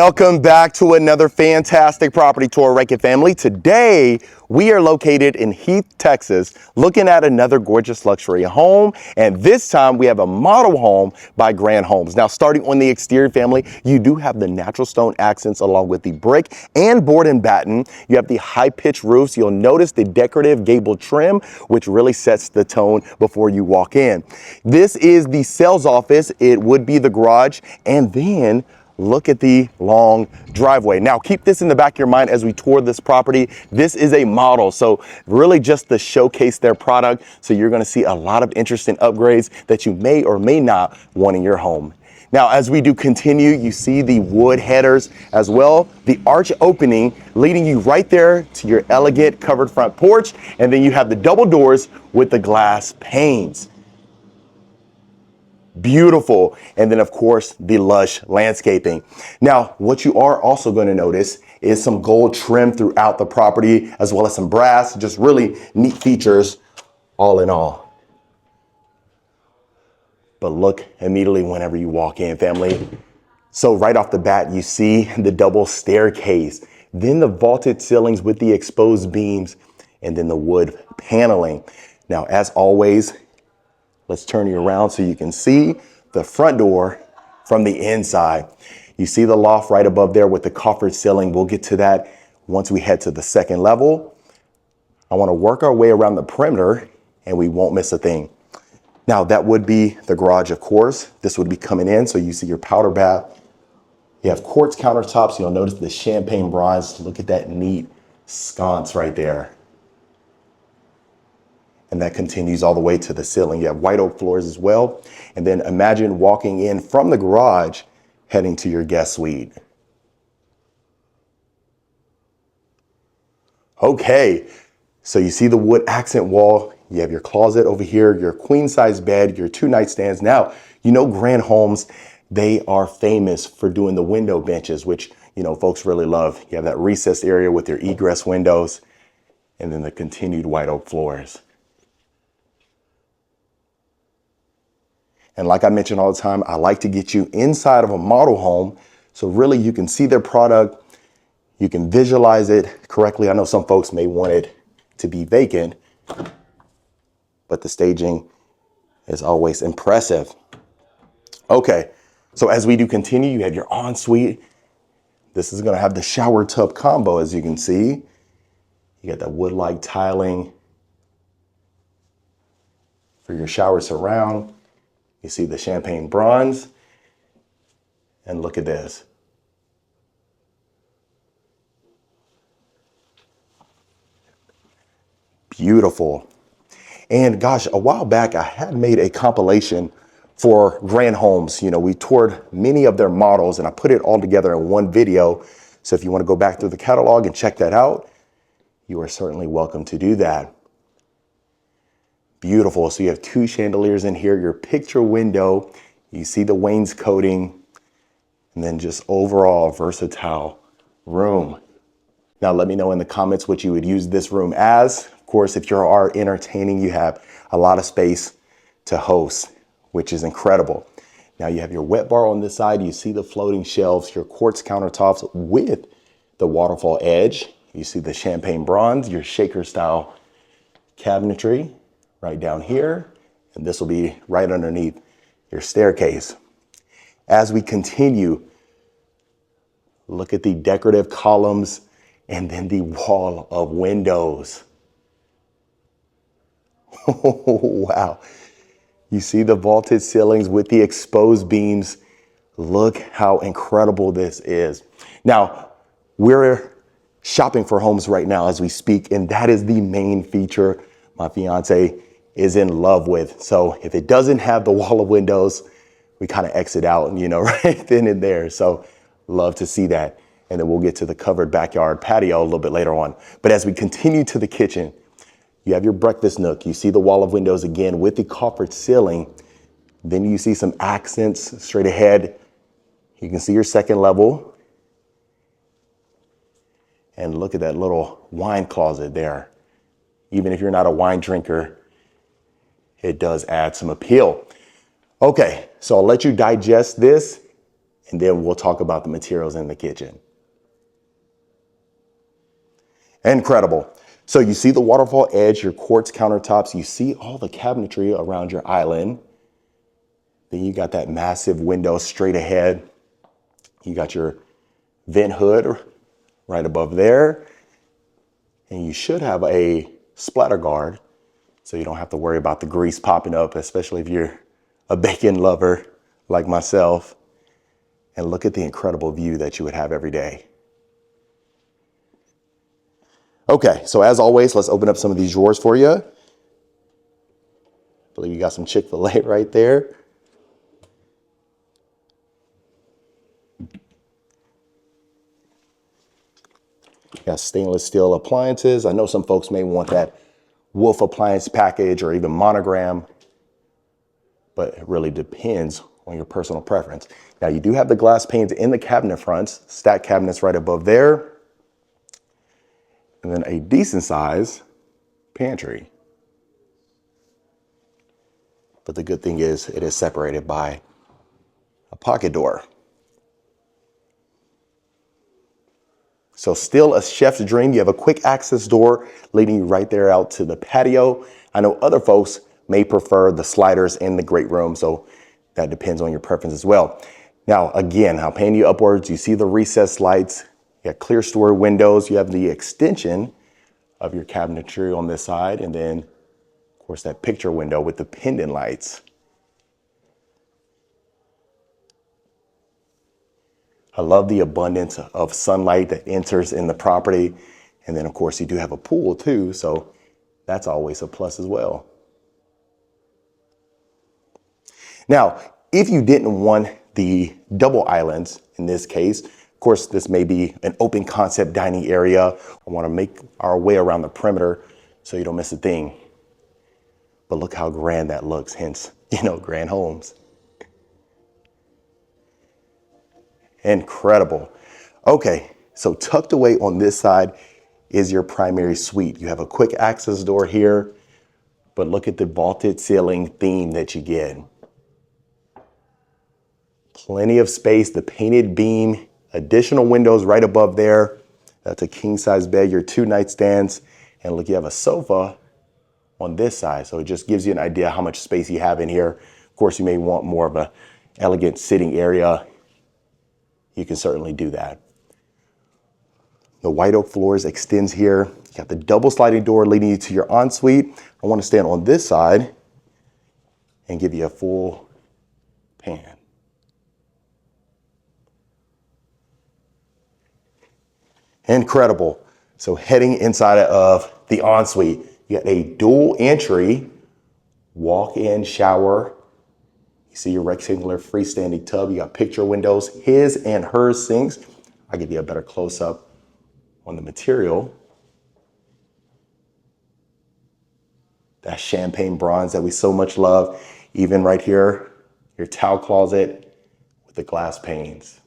Welcome back to another fantastic property tour, Rankin family. Today, we are located in Heath, Texas, looking at another gorgeous luxury home. And this time we have a model home by Grand Homes. Now, starting on the exterior, family, you do have the natural stone accents along with the brick and board and batten. You have the high pitched roofs. You'll notice the decorative gable trim, which really sets the tone before you walk in. This is the sales office. It would be the garage. And then look at the long driveway. Now, keep this in the back of your mind as we tour this property. This is a model, so really just to showcase their product. So you're gonna see a lot of interesting upgrades that you may or may not want in your home. Now, as we do continue, you see the wood headers as well, the arch opening leading you right there to your elegant covered front porch. And then you have the double doors with the glass panes. Beautiful. And then of course, the lush landscaping. Now, what you are also going to notice is some gold trim throughout the property, as well as some brass, just really neat features all in all. But look immediately whenever you walk in, family. So right off the bat, you see the double staircase, then the vaulted ceilings with the exposed beams, and then the wood paneling. Now, as always, let's turn you around so you can see the front door from the inside. You see the loft right above there with the coffered ceiling. We'll get to that once we head to the second level. I want to work our way around the perimeter and we won't miss a thing. Now, that would be the garage, of course. This would be coming in. So you see your powder bath. You have quartz countertops. You'll notice the champagne bronze. Look at that neat sconce right there. And that continues all the way to the ceiling. You have white oak floors as well. And then imagine walking in from the garage, heading to your guest suite. Okay, so you see the wood accent wall. You have your closet over here, your queen size bed, your 2 nightstands. Now, you know Grand Homes, they are famous for doing the window benches, which, you know, folks really love. You have that recessed area with your egress windows and then the continued white oak floors. And like I mentioned all the time, I like to get you inside of a model home so really you can see their product, you can visualize it correctly. I know some folks may want it to be vacant, but the staging is always impressive. Okay, so as we do continue, you have your ensuite. This is gonna have the shower tub combo, as you can see. You got that wood-like tiling for your shower surround. You see the champagne bronze, and look at this. Beautiful. And gosh, a while back, I had made a compilation for Grand Homes. You know, we toured many of their models and I put it all together in one video. So if you want to go back through the catalog and check that out, you are certainly welcome to do that. Beautiful. So you have 2 chandeliers in here, your picture window, you see the wainscoting, and then just overall versatile room. Now let me know in the comments what you would use this room as. Of course, if you are entertaining, you have a lot of space to host, which is incredible. Now you have your wet bar on this side. You see the floating shelves, your quartz countertops with the waterfall edge. You see the champagne bronze, your shaker style cabinetry right down here, and this will be right underneath your staircase. As we continue, look at the decorative columns and then the wall of windows. Oh, wow. You see the vaulted ceilings with the exposed beams. Look how incredible this is. Now, we're shopping for homes right now as we speak, and that is the main feature my fiance is in love with. So if it doesn't have the wall of windows, we kind of exit out, you know, right then and there. So love to see that. And then we'll get to the covered backyard patio a little bit later on. But as we continue to the kitchen, you have your breakfast nook. You see the wall of windows again with the coffered ceiling. Then you see some accents straight ahead. You can see your second level. And look at that little wine closet there. Even if you're not a wine drinker, it does add some appeal. Okay, so I'll let you digest this And then we'll talk about the materials in the kitchen. Incredible. So you see the waterfall edge, your quartz countertops, you see all the cabinetry around your island. Then you got that massive window straight ahead. You got your vent hood right above there. And you should have a splatter guard so you don't have to worry about the grease popping up, especially if you're a bacon lover like myself. And look at the incredible view that you would have every day. Okay, so as always, let's open up some of these drawers for you. I believe you got some Chick-fil-A right there. Got stainless steel appliances. I know some folks may want that Wolf appliance package or even monogram, but it really depends on your personal preference. Now you do have the glass panes in the cabinet fronts, stacked cabinets right above there, and then a decent size pantry. But the good thing is it is separated by a pocket door. So still a chef's dream. You have a quick access door leading you right there out to the patio. I know other folks may prefer the sliders in the great room, so that depends on your preference as well. Now, again, I'll pan you upwards. You see the recessed lights. You got clear story windows. You have the extension of your cabinetry on this side, and then, of course, that picture window with the pendant lights. I love the abundance of sunlight that enters in the property. And then of course you do have a pool too, so that's always a plus as well. Now, if you didn't want the double islands in this case, of course, this may be an open concept dining area. I want to make our way around the perimeter so you don't miss a thing. But look how grand that looks, hence, grand homes. Incredible. Okay, so tucked away on this side is your primary suite. You have a quick access door here, but look at the vaulted ceiling theme that you get. Plenty of space, the painted beam, additional windows right above there. That's a king size bed, your 2 nightstands, and look, you have a sofa on this side. So it just gives you an idea how much space you have in here. Of course, you may want more of an elegant sitting area. You can certainly do that. The white oak floors extends here. You got the double sliding door leading you to your ensuite. I want to stand on this side and give you a full pan. Incredible. So heading inside of the ensuite, you got a dual entry, walk-in shower. You see your rectangular freestanding tub. You got picture windows, his and her sinks. I'll give you a better close-up on the material. That champagne bronze that we so much love. Even right here, your towel closet with the glass panes.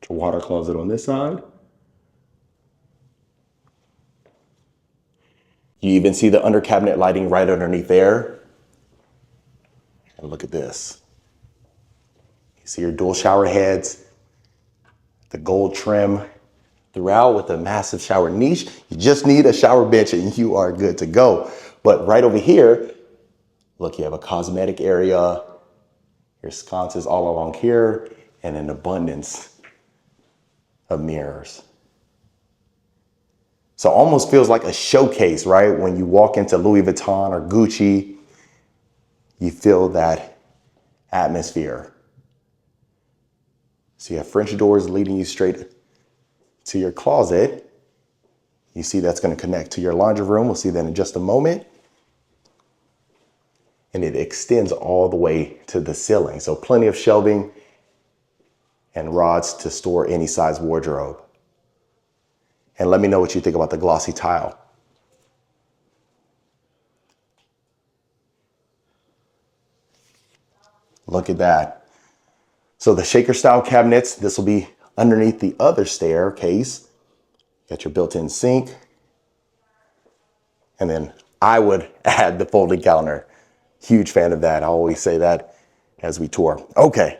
Your water closet on this side. You even see the under cabinet lighting right underneath there. And look at this. You see your dual shower heads, the gold trim throughout with a massive shower niche. You just need a shower bench and you are good to go. But right over here, look, you have a cosmetic area, your sconces all along here, and an abundance of mirrors. So almost feels like a showcase, right? When you walk into Louis Vuitton or Gucci, you feel that atmosphere. So you have French doors leading you straight to your closet. You see that's going to connect to your laundry room. We'll see that in just a moment. And it extends all the way to the ceiling. So plenty of shelving and rods to store any size wardrobe. And let me know what you think about the glossy tile. Look at that. So the shaker style cabinets, this will be underneath the other staircase. Got your built-in sink. And then I would add the folding counter. Huge fan of that. I always say that as we tour. Okay,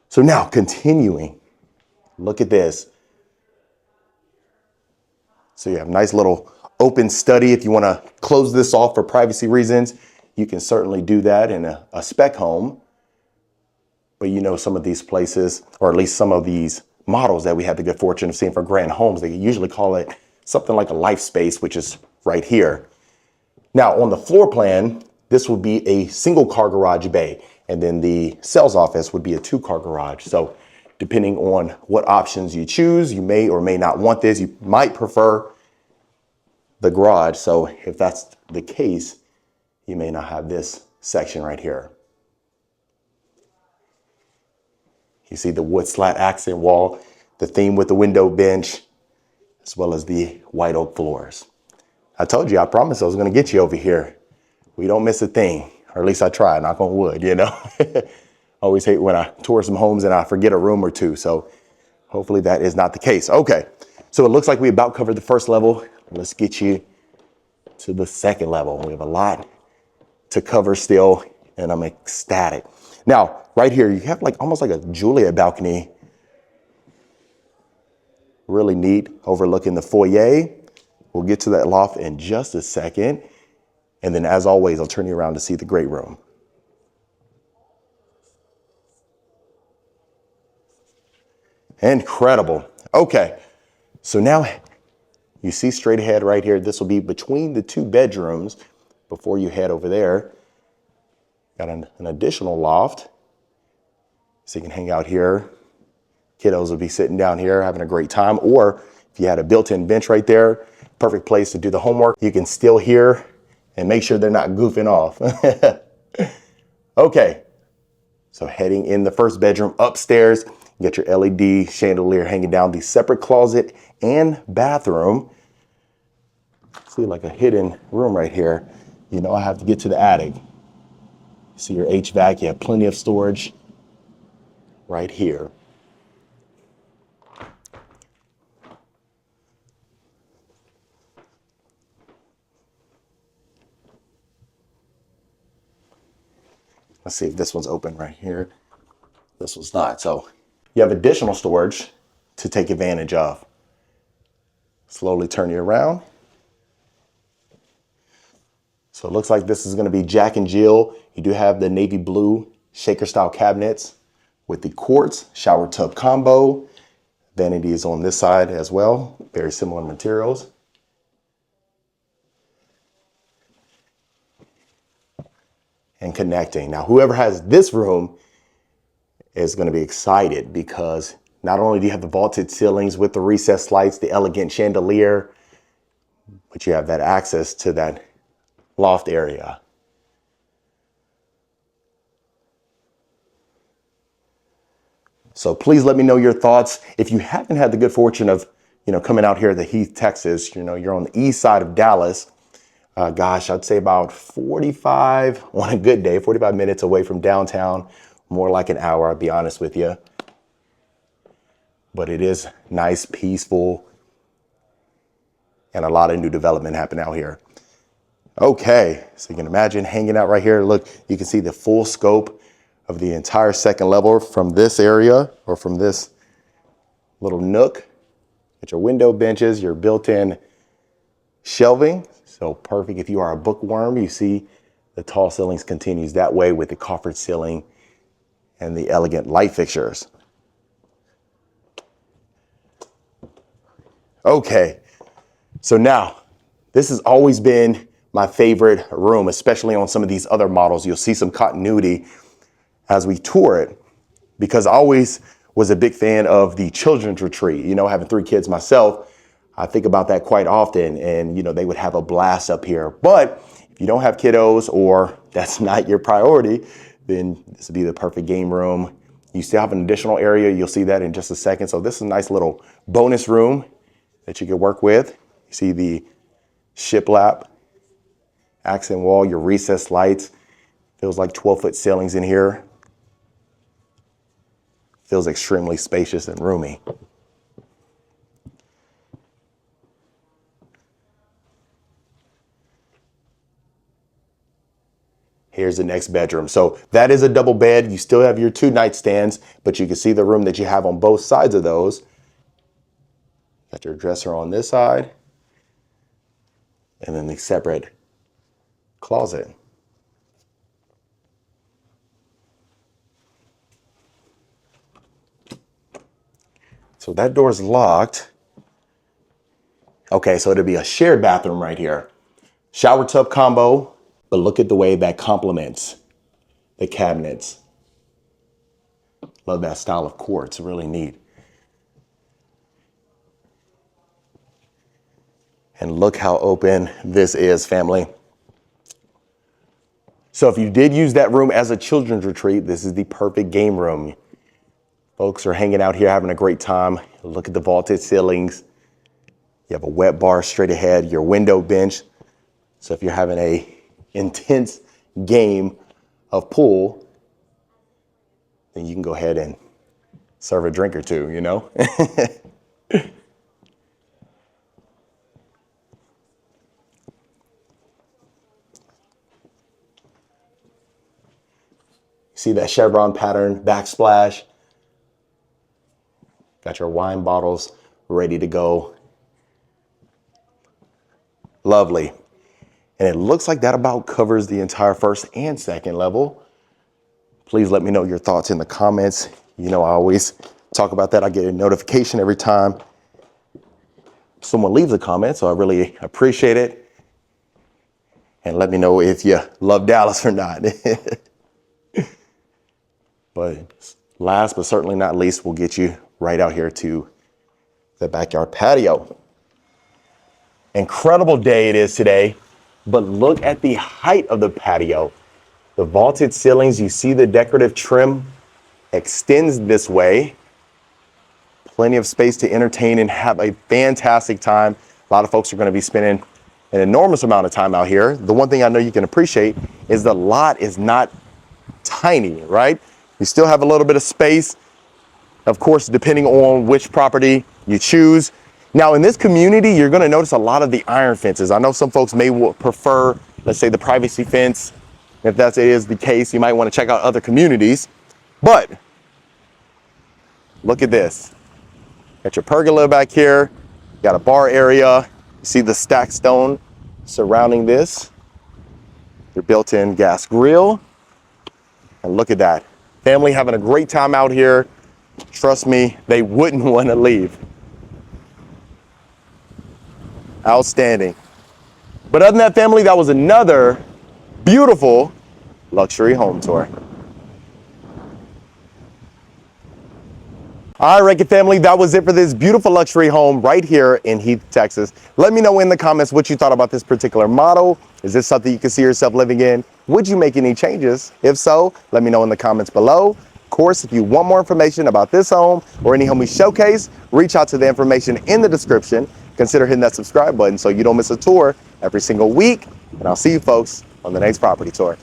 so now continuing, look at this. So you have a nice little open study. If you want to close this off for privacy reasons, you can certainly do that in a spec home. But you know, some of these places, or at least some of these models that we have the good fortune of seeing for grand homes, they usually call it something like a life space, which is right here. Now on the floor plan, this would be a single car garage bay, and then the sales office would be a 2-car garage. So depending on what options you choose, you may or may not want this. You might prefer the garage. So if that's the case, you may not have this section right here. You see the wood slat accent wall, the theme with the window bench, as well as the white oak floors. I told you, I promised I was going to get you over here. We don't miss a thing, or at least I try, knock on wood, you know. Always hate when I tour some homes and I forget a room or two. So hopefully that is not the case. Okay, so it looks like we about covered the first level. Let's get you to the second level. We have a lot to cover still, and I'm ecstatic. Now, right here, you have like almost like a Juliet balcony. Really neat, overlooking the foyer. We'll get to that loft in just a second. And then as always, I'll turn you around to see the great room. Incredible. Okay, so now you see straight ahead right here. This will be between the 2 bedrooms before you head over there. Got an additional loft, so you can hang out here. Kiddos will be sitting down here having a great time. Or if you had a built-in bench right there, perfect place to do the homework. You can still hear and make sure they're not goofing off. Okay, so heading in the first bedroom upstairs, you got your LED chandelier hanging down, the separate closet and bathroom. See, like a hidden room right here. You know I have to get to the attic. See your HVAC, you have plenty of storage right here. Let's see if this one's open right here. This one's not. So you have additional storage to take advantage of. Slowly turn you around. So it looks like this is going to be Jack and Jill. You do have the navy blue shaker style cabinets with the quartz shower tub combo. Vanity is on this side as well. Very similar materials. And connecting. Now, whoever has this room is going to be excited because not only do you have the vaulted ceilings with the recessed lights, the elegant chandelier, but you have that access to that loft area. So please let me know your thoughts. If you haven't had the good fortune of, coming out here to Heath, Texas, you're on the east side of Dallas. Gosh, I'd say about 45, on a good day, 45 minutes away from downtown, more like an hour, I'll be honest with you. But it is nice, peaceful, and a lot of new development happening out here. Okay, so you can imagine hanging out right here. Look, you can see the full scope of the entire second level from this area or from this little nook. Get your window benches, your built-in shelving. So perfect if you are a bookworm. You see the tall ceilings continues that way with the coffered ceiling and the elegant light fixtures. Okay, so now this has always been my favorite room, especially on some of these other models. You'll see some continuity as we tour it because I always was a big fan of the children's retreat. Having 3 kids myself, I think about that quite often, and they would have a blast up here. But if you don't have kiddos or that's not your priority, then this would be the perfect game room. You still have an additional area. You'll see that in just a second. So this is a nice little bonus room that you can work with. You see the shiplap, accent wall, your recessed lights. Feels like 12-foot ceilings in here. Feels extremely spacious and roomy. Here's the next bedroom. So that is a double bed. You still have your 2 nightstands, but you can see the room that you have on both sides of those. Got your dresser on this side, and then the separate closet. So that door's locked. Okay, so it'll be a shared bathroom right here. Shower tub combo, but look at the way that complements the cabinets. Love that style of quartz, really neat. And look how open this is, family. So if you did use that room as a children's retreat, this is the perfect game room. Folks are hanging out here having a great time. Look at the vaulted ceilings. You have a wet bar straight ahead, your window bench. So if you're having a intense game of pool, then you can go ahead and serve a drink or two, you know? See that chevron pattern backsplash? Got your wine bottles ready to go. Lovely. And it looks like that about covers the entire first and second level. Please let me know your thoughts in the comments. You know, I always talk about that. I get a notification every time someone leaves a comment, so I really appreciate it. And let me know if you love Dallas or not. But last but certainly not least, we'll get you right out here to the backyard patio. Incredible day it is today, but look at the height of the patio. The vaulted ceilings, you see the decorative trim extends this way. Plenty of space to entertain and have a fantastic time. A lot of folks are going to be spending an enormous amount of time out here. The one thing I know you can appreciate is the lot is not tiny, right? You still have a little bit of space, of course, depending on which property you choose. Now in this community, you're going to notice a lot of the iron fences. I know some folks may prefer, let's say, the privacy fence. If that is the case, you might want to check out other communities. But look at this. Got your pergola back here. Got a bar area. You see the stacked stone surrounding this. Your built-in gas grill. And look at that. Family having a great time out here. Trust me, they wouldn't want to leave. Outstanding. But other than that, family, that was another beautiful luxury home tour. All right, Rankin family, that was it for this beautiful luxury home right here in Heath, Texas. Let me know in the comments what you thought about this particular model. Is this something you can see yourself living in? Would you make any changes? If so, let me know in the comments below. Of course, if you want more information about this home or any home we showcase, reach out to the information in the description. Consider hitting that subscribe button so you don't miss a tour every single week. And I'll see you folks on the next property tour.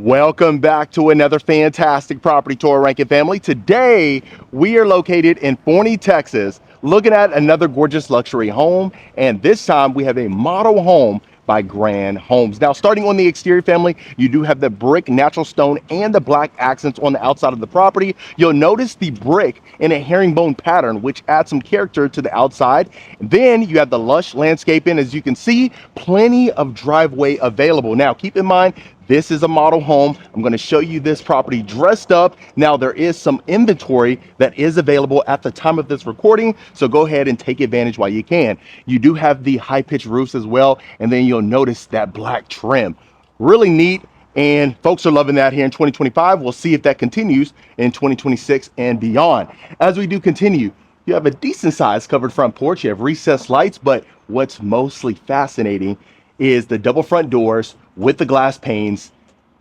Welcome back to another fantastic property tour, Rankin family. Today, we are located in Forney, Texas, looking at another gorgeous luxury home. And this time we have a model home by Grand Homes. Now, starting on the exterior, family, you do have the brick, natural stone, and the black accents on the outside of the property. You'll notice the brick in a herringbone pattern, which adds some character to the outside. Then you have the lush landscaping. As you can see, plenty of driveway available. Now, keep in mind, this is a model home. I'm going to show you this property dressed up. Now, there is some inventory that is available at the time of this recording, so go ahead and take advantage while you can. You do have the high-pitched roofs as well, and then you'll notice that black trim. Really neat, and folks are loving that here in 2025. We'll see if that continues in 2026 and beyond. As we do continue, you have a decent-sized covered front porch. You have recessed lights, but what's mostly fascinating is the double front doors with the glass panes,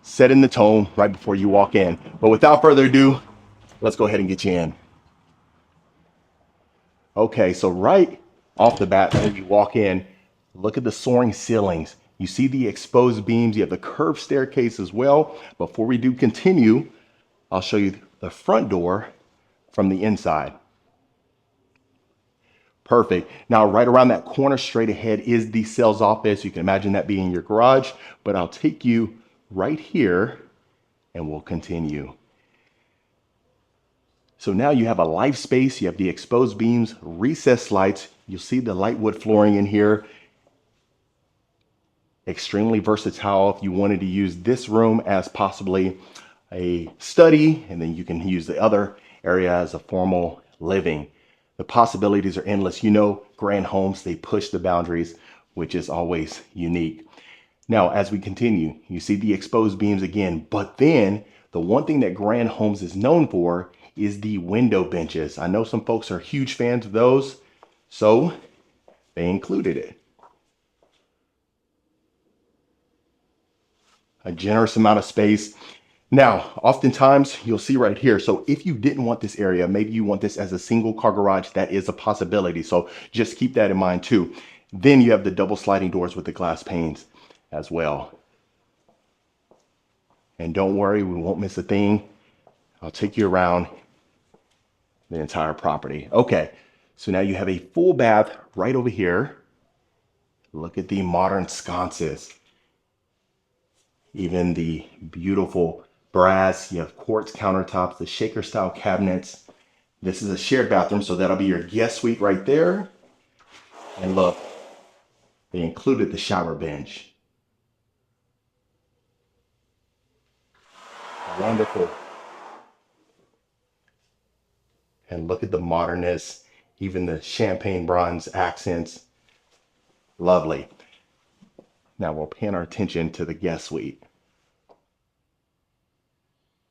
setting the tone right before you walk in. But without further ado, Let's go ahead and get you in. Okay, so right off the bat, when you walk in, look at the soaring ceilings. You see the exposed beams. You have the curved staircase as well. Before we do continue, I'll show you the front door from the inside. Perfect. Now, right around that corner straight ahead is the sales office. You can imagine that being your garage, but I'll take you right here and we'll continue. So now you have a life space, you have the exposed beams, recessed lights. You'll see the light wood flooring in here. Extremely versatile if you wanted to use this room as possibly a study, and then you can use the other area as a formal living. The possibilities are endless. You know, grand homes, they push the boundaries, which is always unique. Now, as we continue, you see the exposed beams again, but then the one thing that Grand Homes is known for is the window benches. I know some folks are huge fans of those, so they included it. A generous amount of space. Now, oftentimes you'll see right here. So if you didn't want this area, maybe you want this as a single car garage, that is a possibility. So just keep that in mind too. Then you have the double sliding doors with the glass panes as well. And don't worry, we won't miss a thing. I'll take you around the entire property. Okay, so now you have a full bath right over here. Look at the modern sconces. Even the beautiful brass. You have quartz countertops, the shaker style cabinets. This is a shared bathroom, so that'll be your guest suite right there. And look, they included the shower bench. Wonderful. And look at the modernness, even the champagne bronze accents. Lovely. Now we'll pan our attention to the guest suite.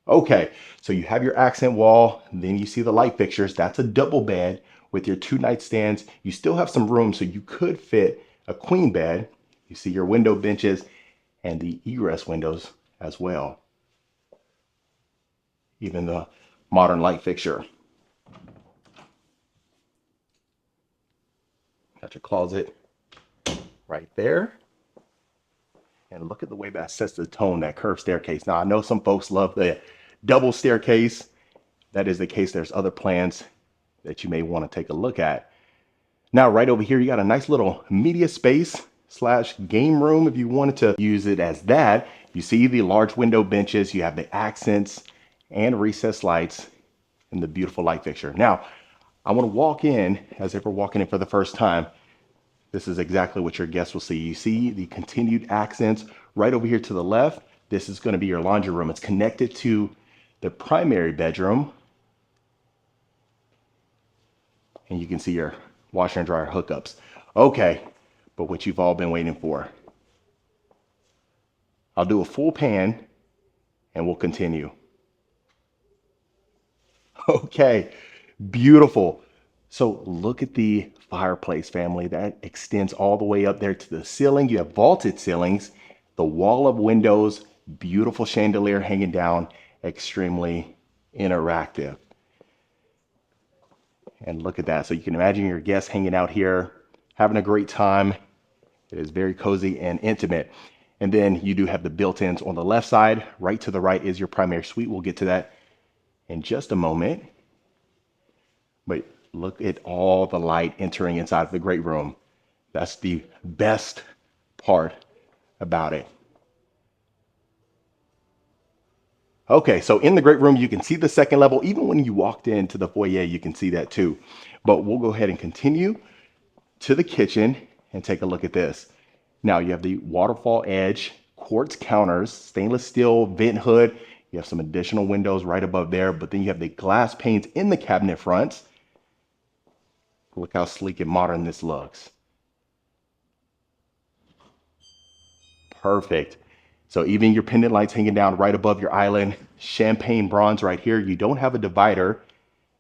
Okay, so you have your accent wall, then you see the light fixtures. That's a double bed with your 2 nightstands. You still have some room, so you could fit a queen bed. You see your window benches and the egress windows as well. Even the modern light fixture. Got your closet right there. And look at the way that sets the tone, that curved staircase. Now, I know some folks love the double staircase. That is the case. There's other plans that you may want to take a look at. Now, right over here, you got a nice little media space slash game room if you wanted to use it as that. You see the large window benches, you have the accents and recessed lights and the beautiful light fixture. Now, I want to walk in as if we're walking in for the first time. This is exactly what your guests will see. You see the continued accents right over here to the left. This is going to be your laundry room. It's connected to the primary bedroom. And you can see your washer and dryer hookups. Okay, but what you've all been waiting for. I'll do a full pan and we'll continue. Okay, beautiful. So look at the fireplace, family. That extends all the way up there to the ceiling. You have vaulted ceilings, the wall of windows, beautiful chandelier hanging down, extremely interactive. And look at that. So you can imagine your guests hanging out here, having a great time. It is very cozy and intimate. And then you do have the built-ins on the left side. Right to the right is your primary suite. We'll get to that in just a moment. But look at all the light entering inside of the great room. That's the best part about it. Okay, so in the great room, you can see the second level. Even when you walked into the foyer, you can see that too. But we'll go ahead and continue to the kitchen and take a look at this. Now you have the waterfall edge, quartz counters, stainless steel vent hood. You have some additional windows right above there, but then you have the glass panes in the cabinet fronts. Look how sleek and modern this looks. Perfect. So even your pendant lights hanging down right above your island, champagne bronze right here. You don't have a divider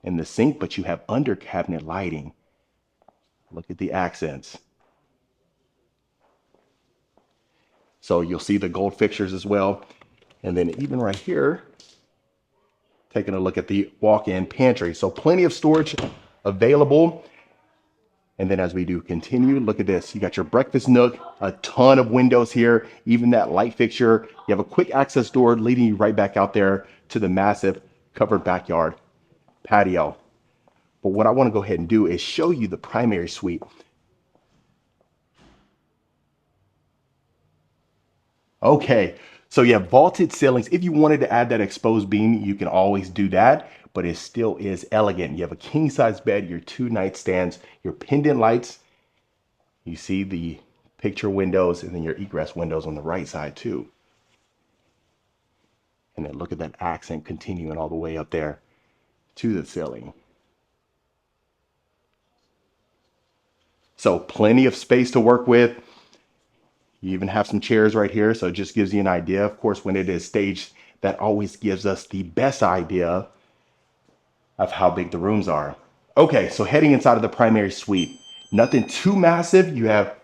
in the sink, but you have under cabinet lighting. Look at the accents. So you'll see the gold fixtures as well. And then even right here, taking a look at the walk-in pantry. So plenty of storage available. And then as we do continue, look at this. You got your breakfast nook, a ton of windows here, even that light fixture. You have a quick access door leading you right back out there to the massive covered backyard patio. But what I want to go ahead and do is show you the primary suite. Okay, so you have vaulted ceilings. If you wanted to add that exposed beam, you can always do that, but it still is elegant. You have a king size bed, your 2 nightstands, your pendant lights. You see the picture windows and then your egress windows on the right side too. And then look at that accent continuing all the way up there to the ceiling. So plenty of space to work with. You even have some chairs right here, so it just gives you an idea. Of course, when it is staged, that always gives us the best idea of how big the rooms are. Okay, so heading inside of the primary suite, nothing too massive. You have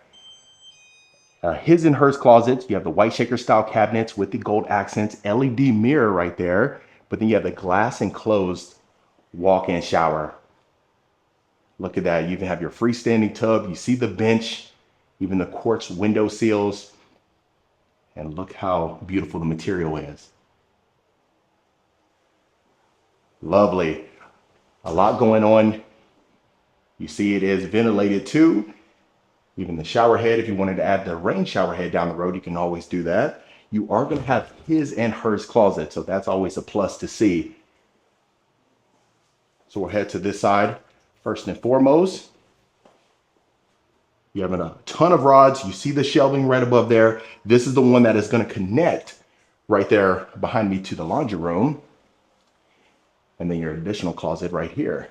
his and hers closets. You have the white shaker style cabinets with the gold accents, LED mirror right there, but then you have the glass enclosed walk-in shower. Look at that. You even have your freestanding tub. You see the bench, even the quartz window seals. And look how beautiful the material is. Lovely. A lot going on. You see it is ventilated too. Even the shower head, if you wanted to add the rain shower head down the road, you can always do that. You are going to have his and hers closet, so that's always a plus to see. So we'll head to this side. First and foremost, you have a ton of rods. You see the shelving right above there. This is the one that is going to connect right there behind me to the laundry room. And then your additional closet right here.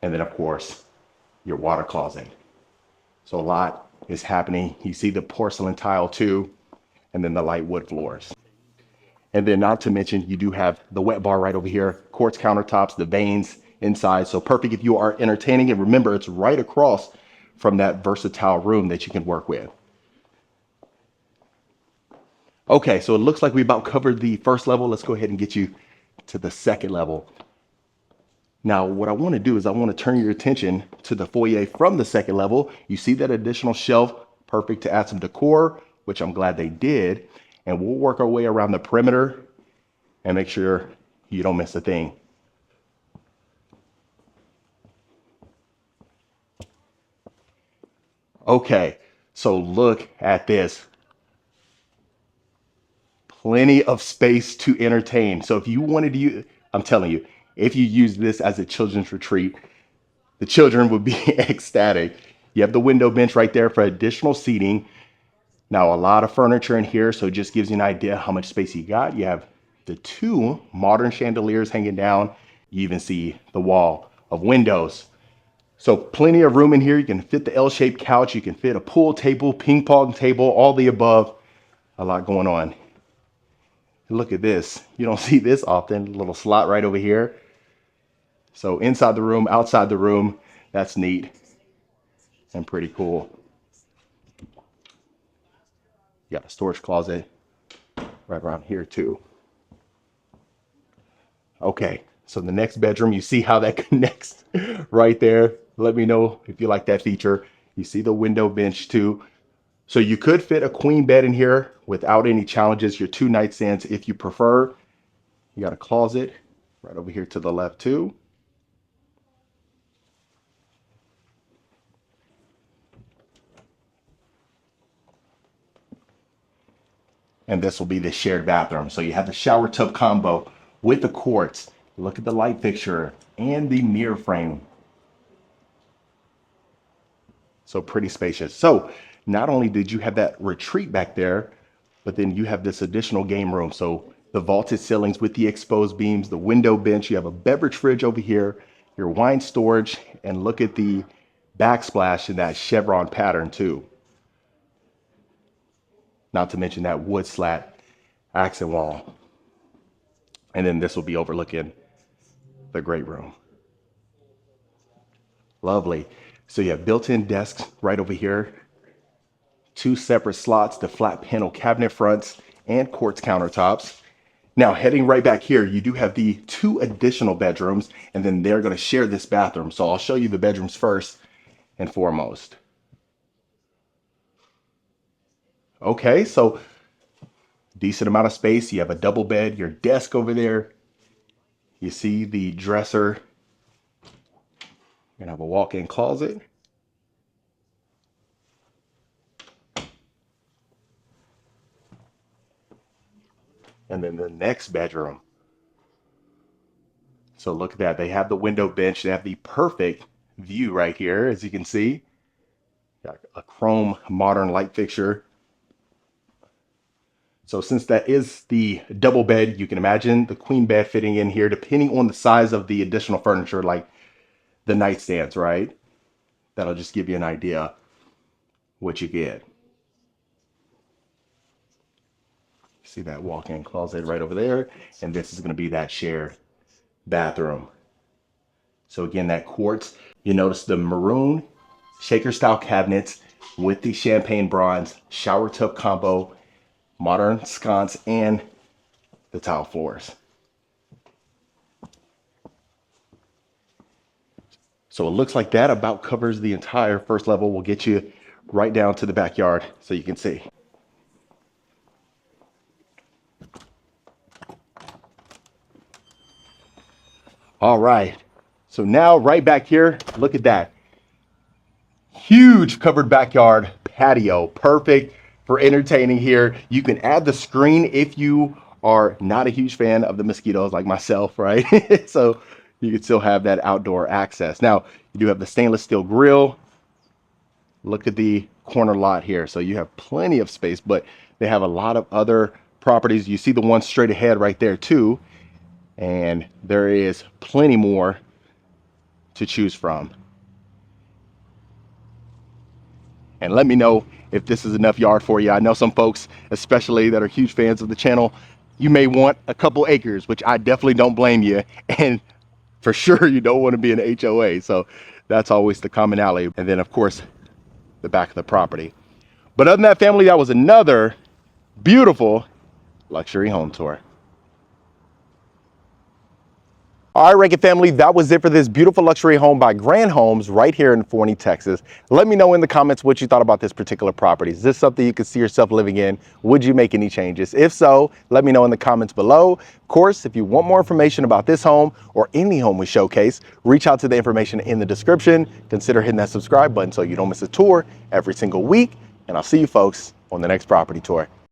And then of course, your water closet. So a lot is happening. You see the porcelain tile too, and then the light wood floors. And then not to mention, you do have the wet bar right over here, quartz countertops, the vanes inside. So perfect if you are entertaining. And remember, it's right across from that versatile room that you can work with. Okay, so it looks like we about covered the first level. Let's go ahead and get you to the second level. Now, what I want to do is I want to turn your attention to the foyer from the second level. You see that additional shelf, perfect to add some decor, which I'm glad they did. And we'll work our way around the perimeter and make sure you don't miss a thing. Okay, so look at this. Plenty of space to entertain. So if you wanted to use, I'm telling you, if you use this as a children's retreat, the children would be ecstatic. You have the window bench right there for additional seating. Now, a lot of furniture in here, so it just gives you an idea how much space you got. You have the 2 modern chandeliers hanging down. You even see the wall of windows. So plenty of room in here. You can fit the L-shaped couch. You can fit a pool table, ping pong table, all the above. A lot going on. Look at this. You don't see this often. A little slot right over here. So inside the room, outside the room, that's neat and pretty cool. You got a storage closet right around here too. Okay, so the next bedroom, you see how that connects right there. Let me know if you like that feature. You see the window bench too. So you could fit a queen bed in here without any challenges, your 2 nightstands if you prefer. You got a closet right over here to the left too. And this will be the shared bathroom. So you have the shower tub combo with the quartz. Look at the light fixture and the mirror frame. So pretty spacious. So not only did you have that retreat back there, but then you have this additional game room. So the vaulted ceilings with the exposed beams, the window bench, you have a beverage fridge over here, your wine storage, and look at the backsplash in that chevron pattern too. Not to mention that wood slat accent wall. And then this will be overlooking the great room. Lovely. So you have built-in desks right over here Two separate slots, the flat panel cabinet fronts and quartz countertops. Now heading right back here, you do have the two additional bedrooms, and then they're going to share this bathroom. So I'll show you the bedrooms first and foremost. Okay, so decent amount of space. You have a double bed, your desk over there. You see the dresser. You're gonna have a walk-in closet. And then the next bedroom. So look at that. They have the window bench. They have the perfect view right here, as you can see. Got a chrome modern light fixture. So since that is the double bed, you can imagine the queen bed fitting in here, depending on the size of the additional furniture, like the nightstands, right? That'll just give you an idea what you get. See that walk-in closet right over there, and this is going to be that shared bathroom. So again, that quartz, you notice the maroon shaker style cabinets with the champagne bronze shower tub combo, modern sconce, and the tile floors. So it looks like that about covers the entire first level. We'll get you right down to the backyard so you can see. All right, so now right back here, look at that. Huge covered backyard patio, perfect for entertaining here. You can add the screen if you are not a huge fan of the mosquitoes like myself, right? So you can still have that outdoor access. Now, you do have the stainless steel grill. Look at the corner lot here. So you have plenty of space, but they have a lot of other properties. You see the one straight ahead right there too. And there is plenty more to choose from. And let me know if this is enough yard for you. I know some folks, especially that are huge fans of the channel, you may want a couple acres, which I definitely don't blame you. And for sure, you don't want to be an HOA. So that's always the commonality. And then of course, the back of the property. But other than that, family, that was another beautiful luxury home tour. All right, Rankin family, that was it for this beautiful luxury home by Grand Homes right here in Forney, Texas. Let me know in the comments what you thought about this particular property. Is this something you could see yourself living in? Would you make any changes? If so, let me know in the comments below. Of course, if you want more information about this home or any home we showcase, reach out to the information in the description. Consider hitting that subscribe button so you don't miss a tour every single week. And I'll see you folks on the next property tour.